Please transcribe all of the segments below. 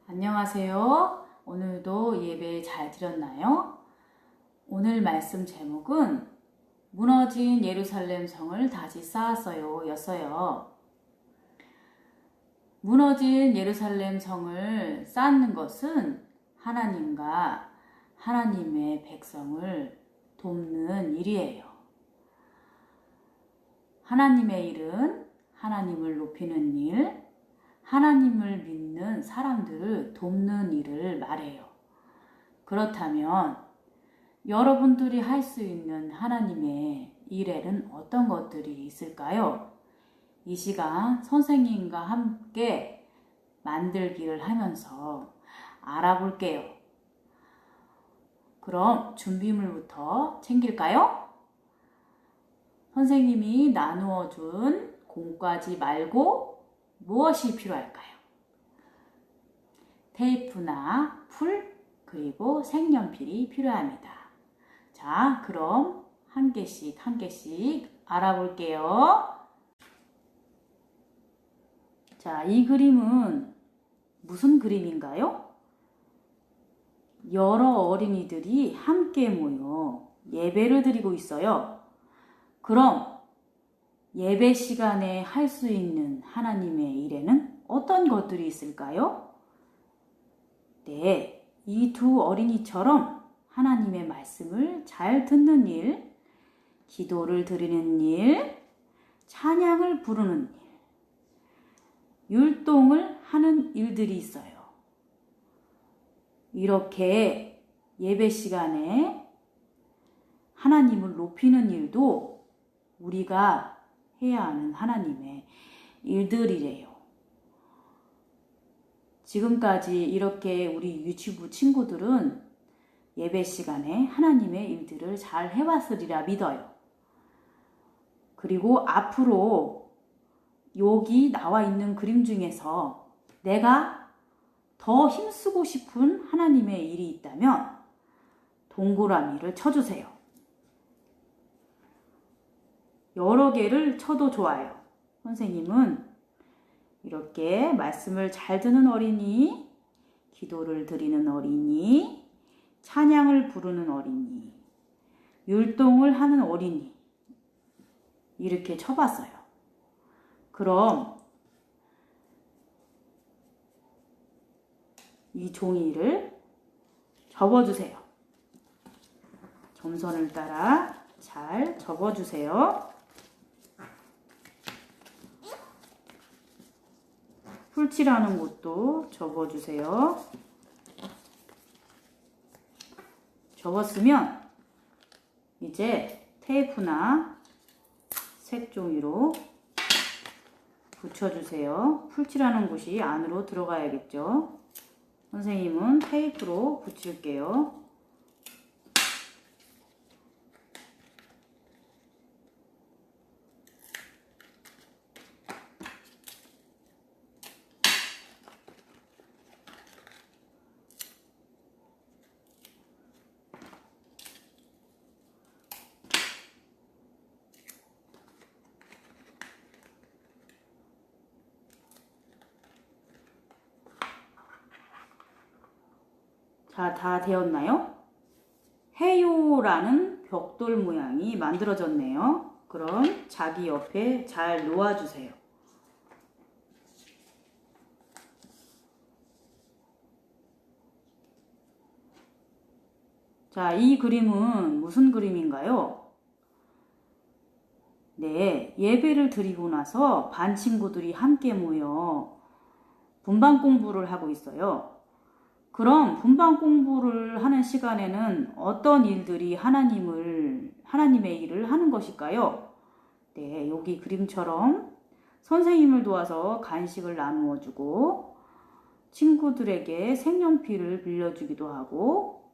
안녕하세요. 오늘도 예배 잘 드렸나요? 오늘 말씀 제목은 무너진 예루살렘 성을 다시 쌓았어요 였어요. 무너진 예루살렘 성을 쌓는 것은 하나님과 하나님의 백성을 돕는 일이에요. 하나님의 일은 하나님을 높이는 일, 하나님을 믿는 사람들을 돕는 일을 말해요. 그렇다면 여러분들이 할 수 있는 하나님의 일에는 어떤 것들이 있을까요? 이 시간 선생님과 함께 만들기를 하면서 알아볼게요. 그럼 준비물부터 챙길까요? 선생님이 나누어 준 공과지 말고 무엇이 필요할까요? 테이프나 풀, 그리고 색연필이 필요합니다. 자, 그럼 한 개씩 알아볼게요. 자, 이 그림은 무슨 그림인가요? 여러 어린이들이 함께 모여 예배를 드리고 있어요. 그럼 예배 시간에 할 수 있는 하나님의 일에는 어떤 것들이 있을까요? 네, 이 두 어린이처럼 하나님의 말씀을 잘 듣는 일, 기도를 드리는 일, 찬양을 부르는 일, 율동을 하는 일들이 있어요. 이렇게 예배 시간에 하나님을 높이는 일도 우리가 해야 하는 하나님의 일들이래요. 지금까지 이렇게 우리 유치부 친구들은 예배 시간에 하나님의 일들을 잘 해왔으리라 믿어요. 그리고 앞으로 여기 나와 있는 그림 중에서 내가 더 힘쓰고 싶은 하나님의 일이 있다면 동그라미를 쳐주세요. 여러 개를 쳐도 좋아요. 선생님은 이렇게 말씀을 잘 듣는 어린이, 기도를 드리는 어린이, 찬양을 부르는 어린이, 율동을 하는 어린이 이렇게 쳐봤어요. 그럼 이 종이를 접어주세요. 점선을 따라 잘 접어주세요. 풀칠하는 곳도 접어주세요. 접었으면 이제 테이프나 색종이로 붙여주세요. 풀칠하는 곳이 안으로 들어가야겠죠. 선생님은 테이프로 붙일게요. 자, 다 되었나요? 해요라는 벽돌 모양이 만들어졌네요. 그럼 자기 옆에 잘 놓아주세요. 자, 이 그림은 무슨 그림인가요? 네, 예배를 드리고 나서 반 친구들이 함께 모여 분반 공부를 하고 있어요. 그럼 분반 공부를 하는 시간에는 어떤 일들이 하나님의 일을 하는 것일까요? 네, 여기 그림처럼 선생님을 도와서 간식을 나누어 주고 친구들에게 색연필을 빌려주기도 하고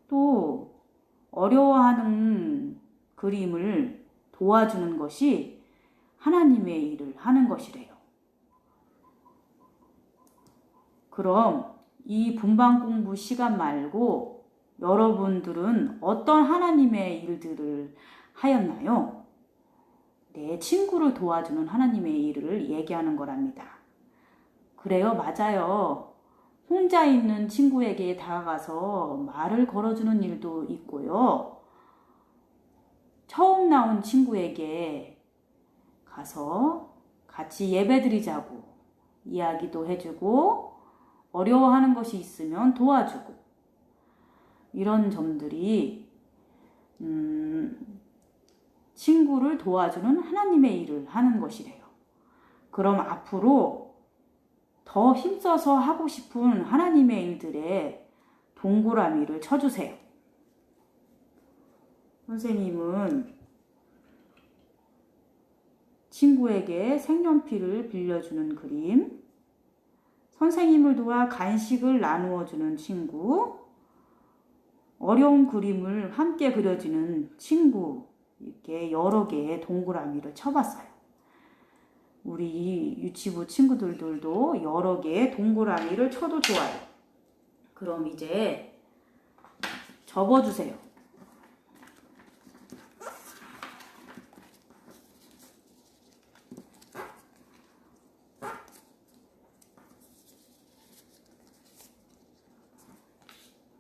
또 어려워하는 그림을 도와주는 것이 하나님의 일을 하는 것이래요. 그럼 이 분반 공부 시간 말고 여러분들은 어떤 하나님의 일들을 하였나요? 내 친구를 도와주는 하나님의 일을 얘기하는 거랍니다. 그래요, 맞아요. 혼자 있는 친구에게 다가가서 말을 걸어주는 일도 있고요. 처음 나온 친구에게 가서 같이 예배드리자고 이야기도 해주고 어려워하는 것이 있으면 도와주고 이런 점들이 친구를 도와주는 하나님의 일을 하는 것이래요. 그럼 앞으로 더 힘써서 하고 싶은 하나님의 일들에 동그라미를 쳐주세요. 선생님은 친구에게 색연필을 빌려주는 그림, 선생님을 도와 간식을 나누어주는 친구, 어려운 그림을 함께 그려주는 친구, 이렇게 여러 개의 동그라미를 쳐봤어요. 우리 유치부 친구들도 여러 개의 동그라미를 쳐도 좋아요. 그럼 이제 접어주세요.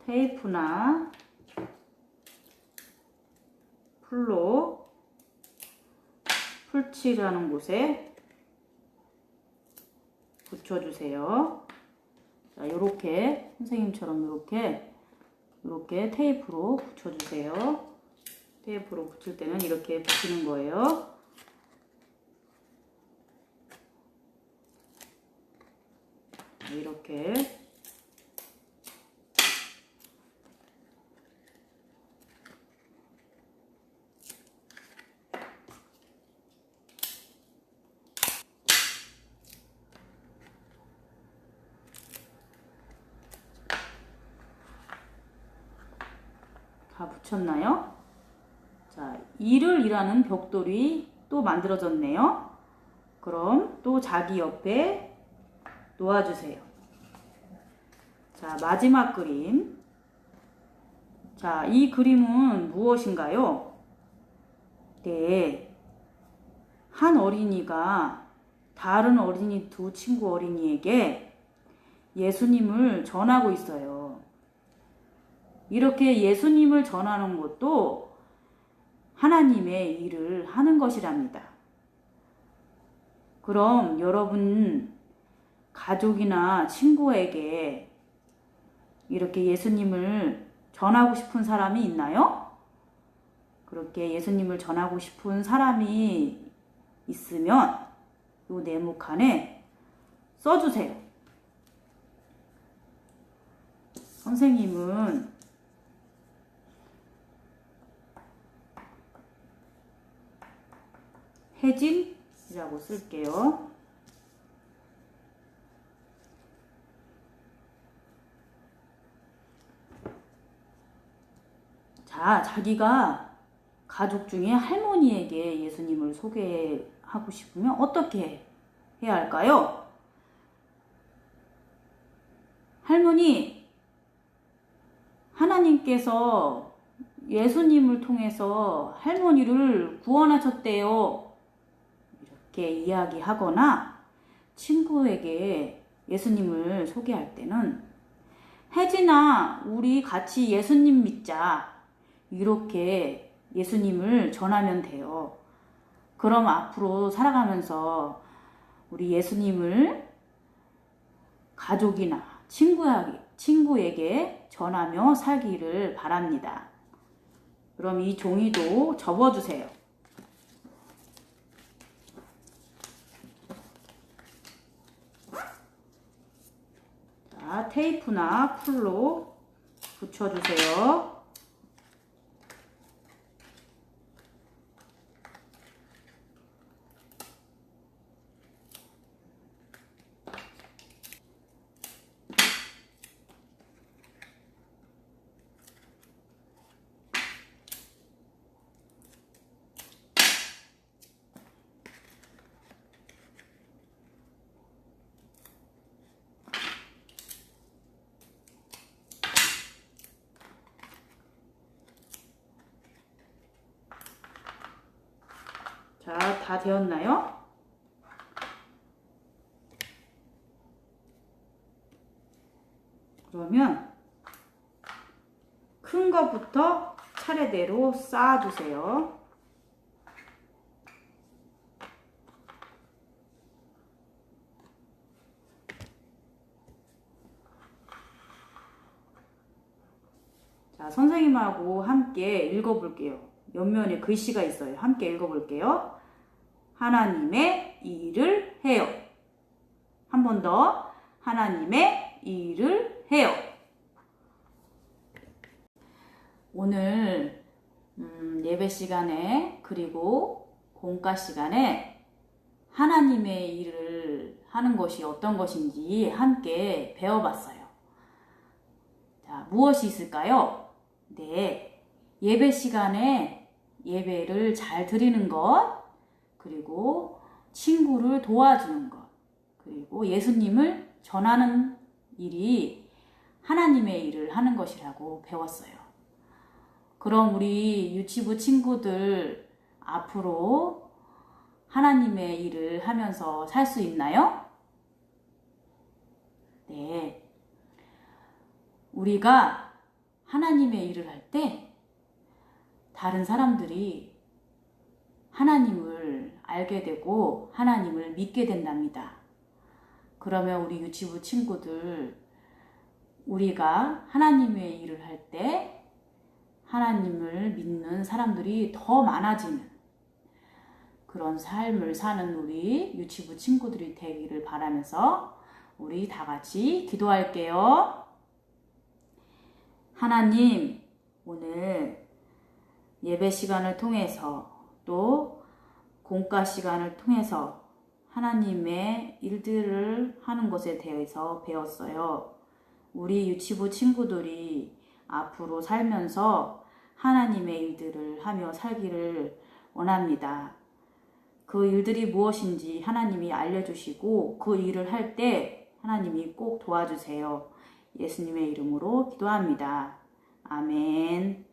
테이프나 풀로 풀칠하는 곳에 붙여주세요. 자, 요렇게 선생님처럼 요렇게 테이프로 붙여주세요. 테이프로 붙일 때는 이렇게 붙이는 거예요. 이렇게 다 붙였나요? 자, 일을 일하는 벽돌이 또 만들어졌네요. 그럼 또 자기 옆에 놓아주세요. 자, 마지막 그림. 자, 이 그림은 무엇인가요? 네, 한 어린이가 다른 어린이 두 친구 어린이에게 예수님을 전하고 있어요. 이렇게 예수님을 전하는 것도 하나님의 일을 하는 것이랍니다. 그럼 여러분 가족이나 친구에게 이렇게 예수님을 전하고 싶은 사람이 있나요? 그렇게 예수님을 전하고 싶은 사람이 있으면 이 네모칸에 써주세요. 선생님은 혜진이라고 쓸게요. 자, 자기가 가족 중에 할머니에게 예수님을 소개하고 싶으면 어떻게 해야 할까요? 할머니, 하나님께서 예수님을 통해서 할머니를 구원하셨대요. 이렇게 이야기하거나 친구에게 예수님을 소개할 때는 혜진아, 우리 같이 예수님 믿자. 이렇게 예수님을 전하면 돼요. 그럼 앞으로 살아가면서 우리 예수님을 가족이나 친구에게 전하며 살기를 바랍니다. 그럼 이 종이도 접어주세요. 자, 테이프나 풀로 붙여주세요. 자, 다 되었나요? 그러면 큰 것부터 차례대로 쌓아주세요. 자, 선생님하고 함께 읽어볼게요. 옆면에 글씨가 있어요. 함께 읽어볼게요. 하나님의 일을 해요. 한 번 더. 하나님의 일을 해요. 오늘 예배 시간에 그리고 공과 시간에 하나님의 일을 하는 것이 어떤 것인지 함께 배워봤어요. 자, 무엇이 있을까요? 네, 예배 시간에 예배를 잘 드리는 것, 그리고 친구를 도와주는 것, 그리고 예수님을 전하는 일이 하나님의 일을 하는 것이라고 배웠어요. 그럼 우리 유치부 친구들 앞으로 하나님의 일을 하면서 살 수 있나요? 네. 우리가 하나님의 일을 할 때 다른 사람들이 하나님을 알게 되고 하나님을 믿게 된답니다. 그러면 우리 유치부 친구들, 우리가 하나님의 일을 할 때 하나님을 믿는 사람들이 더 많아지는 그런 삶을 사는 우리 유치부 친구들이 되기를 바라면서 우리 다 같이 기도할게요. 하나님, 오늘 예배 시간을 통해서 또 공과 시간을 통해서 하나님의 일들을 하는 것에 대해서 배웠어요. 우리 유치부 친구들이 앞으로 살면서 하나님의 일들을 하며 살기를 원합니다. 그 일들이 무엇인지 하나님이 알려주시고 그 일을 할 때 하나님이 꼭 도와주세요. 예수님의 이름으로 기도합니다. 아멘.